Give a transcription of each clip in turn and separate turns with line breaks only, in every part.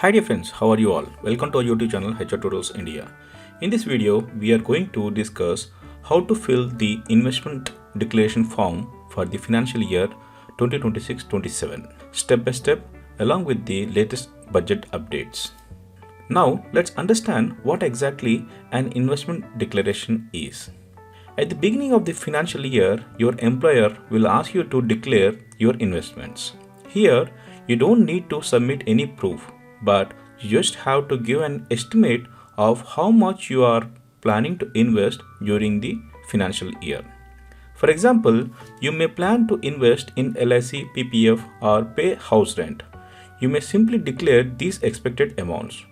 Hi dear friends, how are you all? Welcome to our YouTube channel HR Tutorials India. In this video, we are going to discuss how to fill the investment declaration form for the financial year 2026-27 step by step along with the latest budget updates. Now, let's understand what exactly an investment declaration is. At the beginning of the financial year, your employer will ask you to declare your investments. Here, you don't need to submit any proof, but you just have to give an estimate of how much you are planning to invest during the financial year. For example, you may plan to invest in LIC, PPF, or pay house rent. You may simply declare these expected amounts.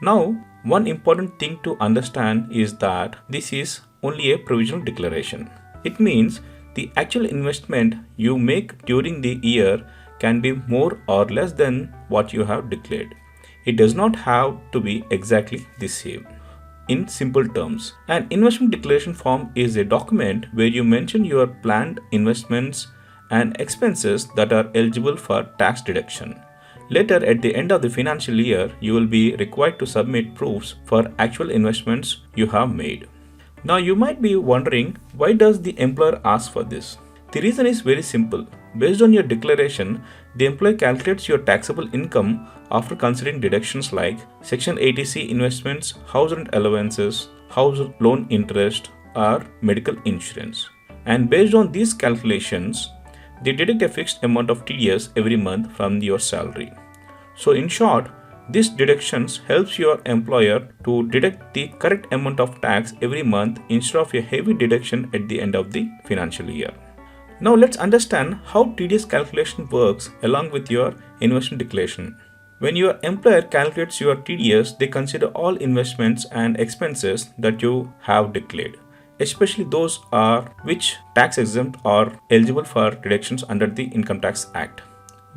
Now, one important thing to understand is that this is only a provisional declaration. It means the actual investment you make during the year can be more or less than what you have declared. It does not have to be exactly the same. In simple terms, an investment declaration form is a document where you mention your planned investments and expenses that are eligible for tax deduction. Later, at the end of the financial year, you will be required to submit proofs for actual investments you have made. Now, you might be wondering, why does the employer ask for this? The reason is very simple. Based on your declaration, the employer calculates your taxable income after considering deductions like Section 80C investments, house rent allowances, house loan interest, or medical insurance. And based on these calculations, they deduct a fixed amount of TDS every month from your salary. So in short, these deductions helps your employer to deduct the correct amount of tax every month instead of a heavy deduction at the end of the financial year. Now let's understand how TDS calculation works along with your investment declaration. When your employer calculates your TDS, they consider all investments and expenses that you have declared, especially those are which tax exempt or eligible for deductions under the Income Tax Act.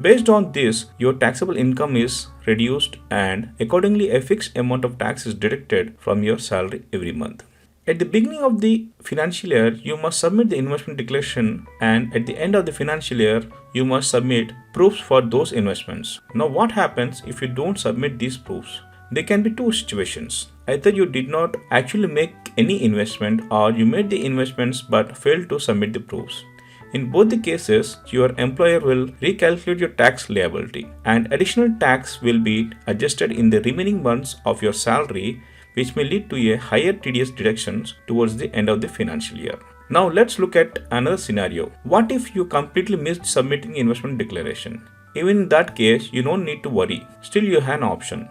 Based on this, your taxable income is reduced and accordingly a fixed amount of tax is deducted from your salary every month. At the beginning of the financial year, you must submit the investment declaration, and at the end of the financial year, you must submit proofs for those investments. Now, what happens if you don't submit these proofs? There can be two situations. Either you did not actually make any investment or you made the investments but failed to submit the proofs. In both the cases, your employer will recalculate your tax liability and additional tax will be adjusted in the remaining months of your salary, which may lead to a higher TDS deductions towards the end of the financial year. Now let's look at another scenario. What if you completely missed submitting investment declaration? Even in that case, you don't need to worry. Still you have an option.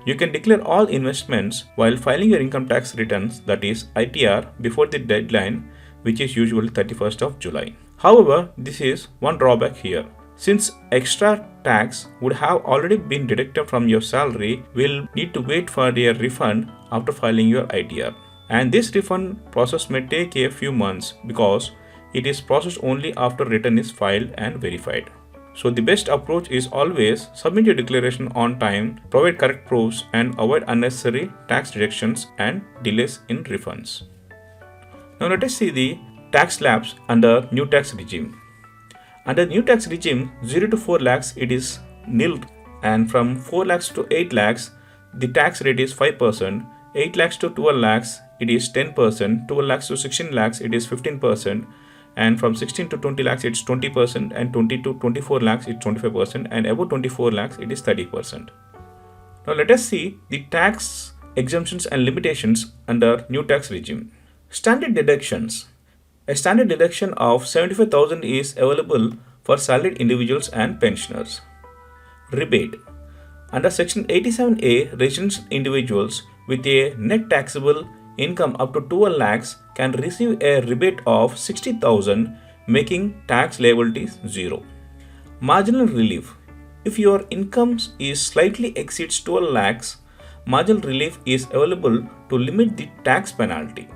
You can declare all investments while filing your income tax returns, that is ITR, before the deadline, which is usually 31st of July. However, this is one drawback here. Since extra tax would have already been deducted from your salary, we'll need to wait for your refund after filing your ITR. And this refund process may take a few months because it is processed only after return is filed and verified. So the best approach is always submit your declaration on time, provide correct proofs, and avoid unnecessary tax deductions and delays in refunds. Now let us see the tax slabs under new tax regime. Under new tax regime, 0 to 4 lakhs it is nil, and from 4 lakhs to 8 lakhs the tax rate is 5%, 8 lakhs to 12 lakhs it is 10%, 12 lakhs to 16 lakhs it is 15%, and from 16 to 20 lakhs it's 20%, and 20 to 24 lakhs it's 25%, and above 24 lakhs it is 30%. Now let us see the tax exemptions and limitations under new tax regime. Standard deductions. A standard deduction of 75,000 is available for salaried individuals and pensioners. Rebate. Under Section 87A, residential individuals with a net taxable income up to 12 lakhs can receive a rebate of 60,000, making tax liabilities zero. Marginal relief. If your income is slightly exceeds 12 lakhs, marginal relief is available to limit the tax penalty.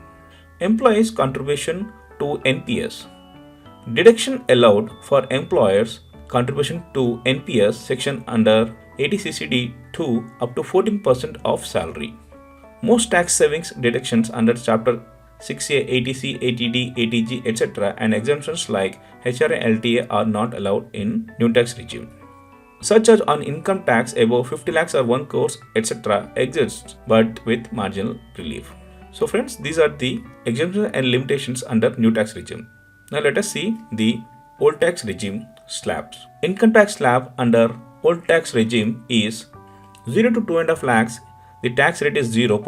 Employees' contribution to NPS. Deduction allowed for employers' contribution to NPS section under 80CCD 2 up to 14% of salary. Most tax savings deductions under Chapter 6A, 80C, 80D, 80G, etc. and exemptions like HRA, LTA are not allowed in new tax regime. Surcharge on income tax above 50 lakhs or 1 crore, etc. exists, but with marginal relief. So friends, these are the exemptions and limitations under new tax regime. Now let us see the old tax regime slabs. Income tax slab under old tax regime is 0 to 2.5 lakhs, the tax rate is 0%.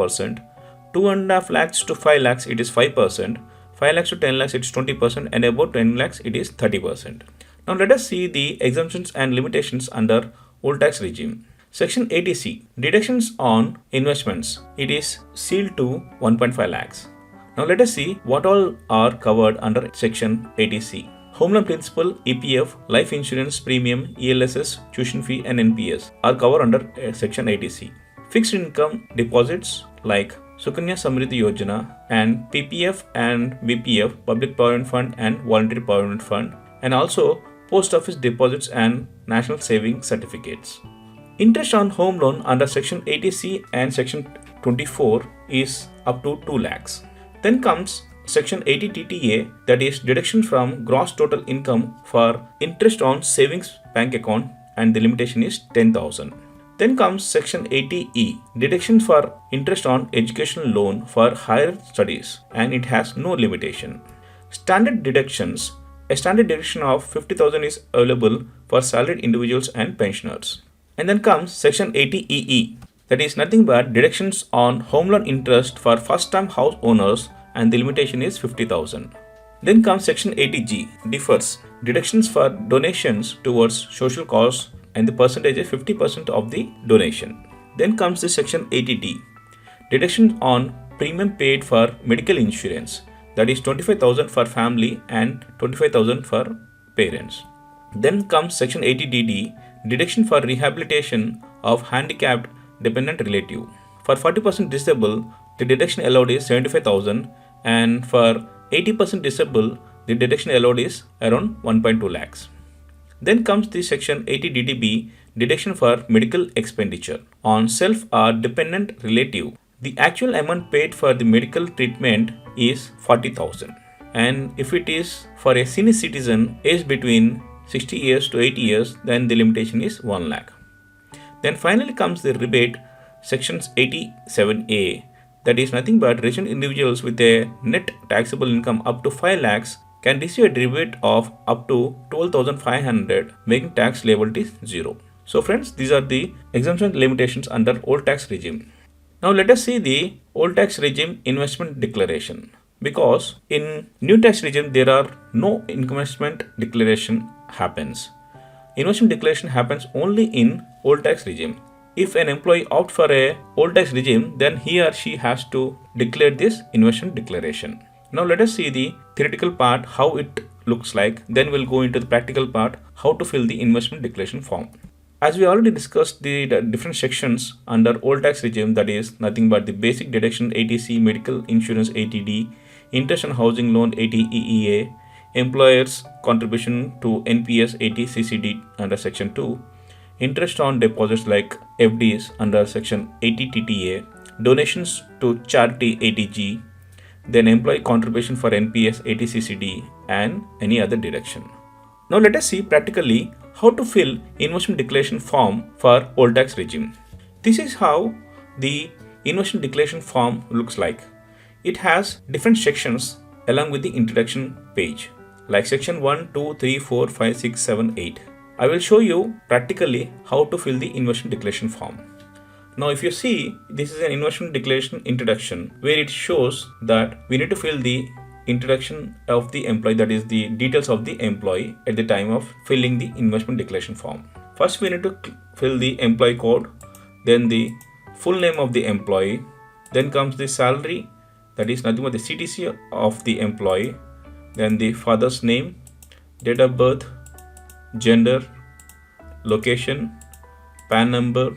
2.5 lakhs to 5 lakhs, it is 5%. 5 lakhs to 10 lakhs, it is 20%. And above 10 lakhs, it is 30%. Now let us see the exemptions and limitations under old tax regime. Section 80C, deductions on investments. It is sealed to 1.5 lakhs. Now let us see what all are covered under Section 80C. Home loan principal, EPF, life insurance premium, ELSS, tuition fee and NPS are covered under Section 80C. Fixed income deposits like Sukanya Samriddhi Yojana and PPF and BPF, Public Provident Fund and Voluntary Provident Fund, and also post office deposits and national saving certificates. Interest on home loan under Section 80C and Section 24 is up to 2 lakhs. Then comes Section 80 TTA, that is deduction from gross total income for interest on savings bank account, and the limitation is 10,000. Then comes Section 80E, deduction for interest on educational loan for higher studies, and it has no limitation. Standard deductions, a standard deduction of 50,000 is available for salaried individuals and pensioners. And then comes Section 80EE, that is nothing but deductions on home loan interest for first-time house owners, and the limitation is 50,000. Then comes Section 80G, differs, deductions for donations towards social cause, and the percentage is 50% of the donation. Then comes the Section 80D, deductions on premium paid for medical insurance, that is 25,000 for family and 25,000 for parents. Then comes Section 80DD, deduction for rehabilitation of handicapped dependent relative. For 40% disabled, the deduction allowed is 75,000, and for 80% disabled, the deduction allowed is around 1.2 lakhs. Then comes the Section 80DDB, deduction for medical expenditure on self or dependent relative. The actual amount paid for the medical treatment is 40,000, and if it is for a senior citizen aged between 60 years to 80 years, then the limitation is 1 lakh. Then finally comes the rebate, Sections 87A, that is nothing but resident individuals with a net taxable income up to 5 lakhs can receive a rebate of up to 12,500, making tax liability 0. So friends, these are the exemption limitations under old tax regime. Now let us see the old tax regime investment declaration. Because in new tax regime there are no investment declaration happens. Investment declaration happens only in old tax regime. If an employee opts for a old tax regime, then he or she has to declare this investment declaration. Now let us see the theoretical part, how it looks like. Then we'll go into the practical part, how to fill the investment declaration form. As we already discussed the different sections under old tax regime, that is nothing but the basic deduction 80C, medical insurance 80D, interest on housing loan 80EEA, employer's contribution to NPS 80 CCD under section 2, interest on deposits like FDs under section 80 TTA, donations to charity 80G, then employee contribution for NPS 80 CCD, and any other deduction. Now let us see practically how to fill investment declaration form for old tax regime. This is how the investment declaration form looks like. It has different sections along with the introduction page, like section 1, 2, 3, 4, 5, 6, 7, 8. I will show you practically how to fill the investment declaration form. Now if you see, this is an investment declaration introduction where it shows that we need to fill the introduction of the employee, that is the details of the employee at the time of filling the investment declaration form. First we need to fill the employee code, then the full name of the employee, then comes the salary, that is nothing but the CTC of the employee, then the father's name, date of birth, gender, location, PAN number,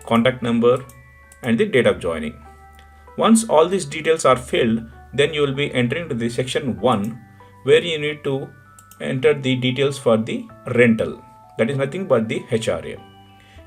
contact number, and the date of joining. Once all these details are filled, then you will be entering to the section 1 where you need to enter the details for the rental, that is nothing but the HRA.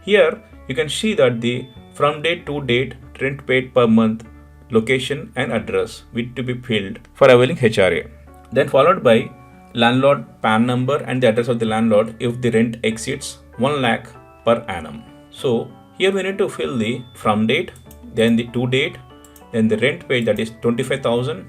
Here you can see that the from date to date, rent paid per month, location and address need to be filled for availing HRA. Then followed by landlord PAN number and the address of the landlord if the rent exceeds 1 lakh per annum. So here we need to fill the from date, then the to date, then the rent paid, that is 25,000,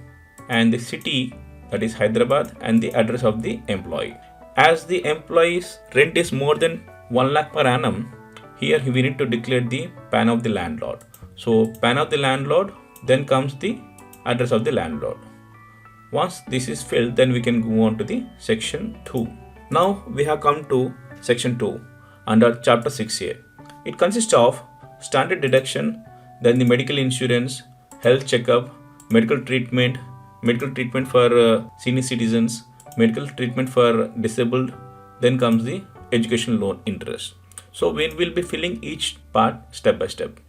and the city, that is Hyderabad, and the address of the employee. As the employee's rent is more than 1 lakh per annum, here we need to declare the PAN of the landlord. So PAN of the landlord, then comes the address of the landlord. Once this is filled, then we can go on to the section 2. Now we have come to section 2 under chapter 6A. It consists of standard deduction, then the medical insurance, health checkup, medical treatment for senior citizens, medical treatment for disabled, then comes the education loan interest. So we will be filling each part step by step.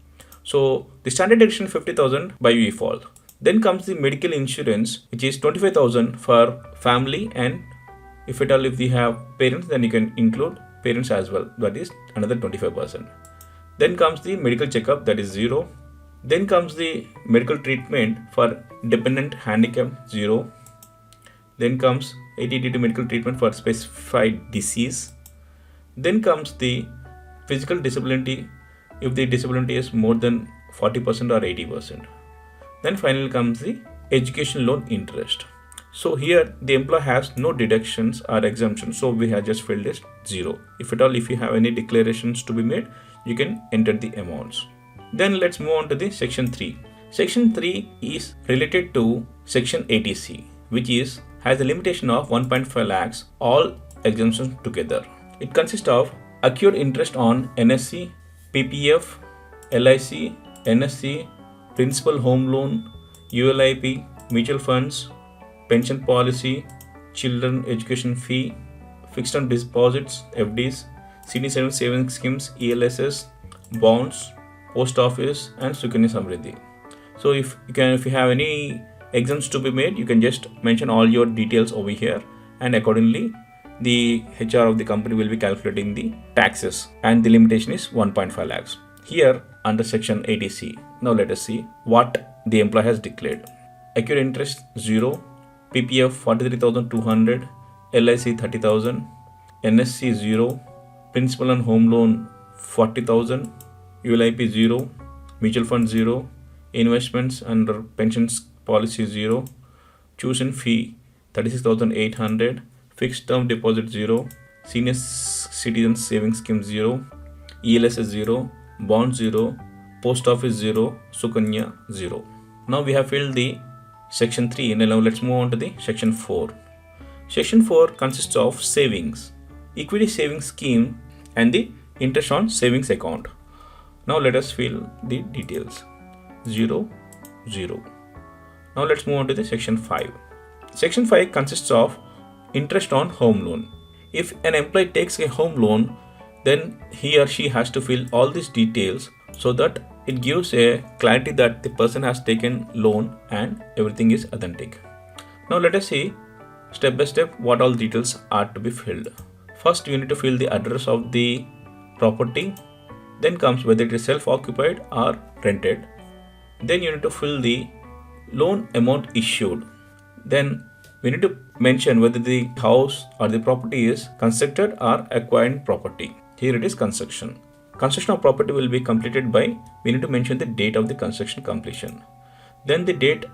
So the standard deduction 50,000 by default. Then comes the medical insurance, which is 25,000 for family, and if we have parents, then you can include parents as well, that is another 25%. Then comes the medical checkup, that is 0. Then comes the medical treatment for dependent handicap, 0. Then comes 80 medical treatment for specified disease. Then comes the physical disability if the disability is more than 40% or 80%. Then finally comes the education loan interest. So here the employer has no deductions or exemptions, so we have just filled it 0. If you have any declarations to be made, you can enter the amounts. Then let's move on to the section 3. Section 3 is related to section 80C, which has a limitation of 1.5 lakhs, all exemptions together. It consists of accrued interest on NSC, PPF, LIC, NSC, principal home loan, ULIP, mutual funds, pension policy, children education fee, fixed term deposits, FDs, senior citizen savings schemes, ELSS, bonds, post office, and Sukanya Samriddhi. So if you have any exempts to be made, you can just mention all your details over here, and accordingly the HR of the company will be calculating the taxes, and the limitation is 1.5 lakhs. Here under section 80C, now let us see what the employer has declared. Accrued interest 0, PPF 43,200, LIC 30,000, NSC 0, principal and home loan 40,000, ULIP 0, mutual fund 0, investments under pensions policy 0, tuition fee 36,800, fixed term deposit 0, senior citizen savings scheme 0, ELSS 0, bond 0, post office 0, Sukanya 0. Now we have filled the section 3, and now let's move on to the section 4. Section 4 consists of savings, equity savings scheme, and the interest on savings account. Now let us fill the details. 0, 0. Now let's move on to the section 5. Section 5 consists of interest on home loan. If an employee takes a home loan, then he or she has to fill all these details so that it gives a clarity that the person has taken loan and everything is authentic. Now let us see step by step what all details are to be filled. First, you need to fill the address of the property. Then comes whether it is self-occupied or rented. Then you need to fill the loan amount issued. Then we need to mention whether the house or the property is constructed or acquired property. Here it is construction. Construction of property will be completed by, we need to mention the date of the construction completion. Then the date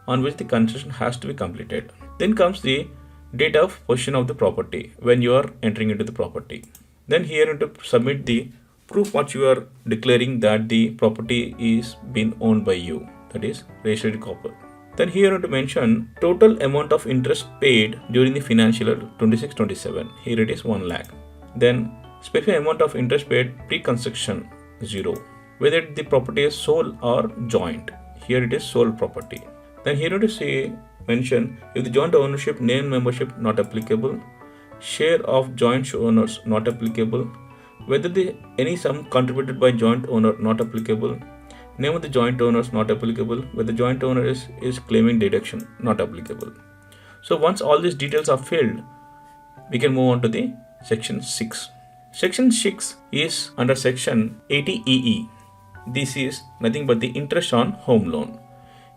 on which the construction has to be completed. Then comes the date of possession of the property when you are entering into the property. Then here you need to submit the proof what you are declaring that the property is being owned by you, that is registered copy. Then here you need to mention total amount of interest paid during the financial year 26-27. Here it is 1 lakh. Then specific amount of interest paid pre-construction 0. Whether the property is sole or joint. Here it is sole property. Then here you need to mention if the joint ownership, name membership not applicable, share of joint owners not applicable, whether any sum contributed by joint owner not applicable, name of the joint owners not applicable, whether the joint owner is claiming deduction not applicable. So once all these details are filled, we can move on to the section 6. Section 6 is under section 80EE. This is nothing but the interest on home loan.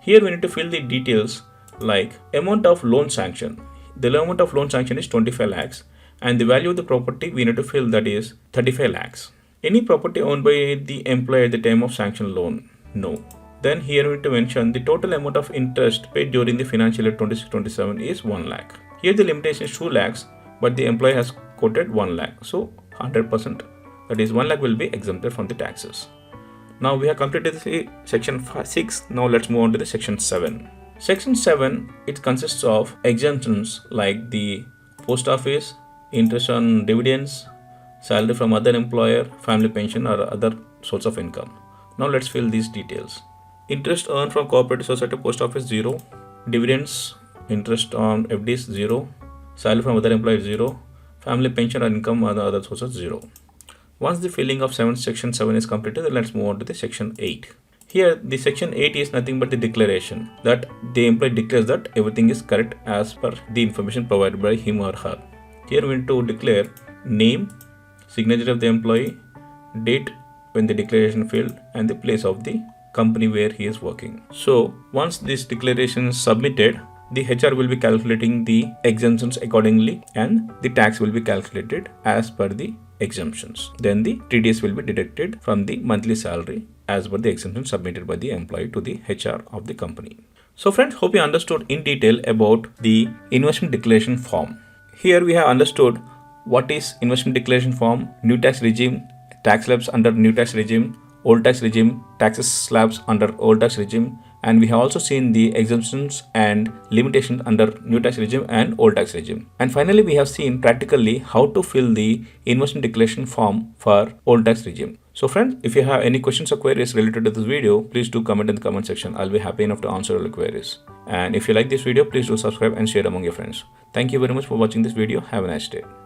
Here we need to fill the details like amount of loan sanction. The amount of loan sanction is 25 lakhs, And the value of the property we need to fill, that is 35 lakhs. Any property owned by the employee at the time of sanction loan? No. Then here we need to mention the total amount of interest paid during the financial year 26-27 is 1 lakh. Here the limitation is 2 lakhs, but the employee has quoted 1 lakh. So 100%, that is 1 lakh will be exempted from the taxes. Now we have completed the section 6. Now let's move on to the section 7. Section 7, it consists of exemptions like the post office, interest on dividends, salary from other employer, family pension or other source of income. Now let's fill these details. Interest earned from cooperative society, post office 0, dividends, interest on FDs 0, salary from other employer 0, family pension or income or other sources 0. Once the filling of section 7 is completed, then let's move on to the section 8. Here the section 8 is nothing but the declaration that the employee declares that everything is correct as per the information provided by him or her. Here we need to declare name, signature of the employee, date when the declaration filled, and the place of the company where he is working. So once this declaration is submitted, the HR will be calculating the exemptions accordingly and the tax will be calculated as per the exemptions. Then the TDS will be deducted from the monthly salary as per the exemption submitted by the employee to the HR of the company. So friends, hope you understood in detail about the investment declaration form. Here we have understood what is investment declaration form, new tax regime, tax slabs under new tax regime, old tax regime, tax slabs under old tax regime, and we have also seen the exemptions and limitations under new tax regime and old tax regime. And finally, we have seen practically how to fill the investment declaration form for old tax regime. So friends, if you have any questions or queries related to this video, please do comment in the comment section. I'll be happy enough to answer all the queries. And if you like this video, please do subscribe and share among your friends. Thank you very much for watching this video. Have a nice day.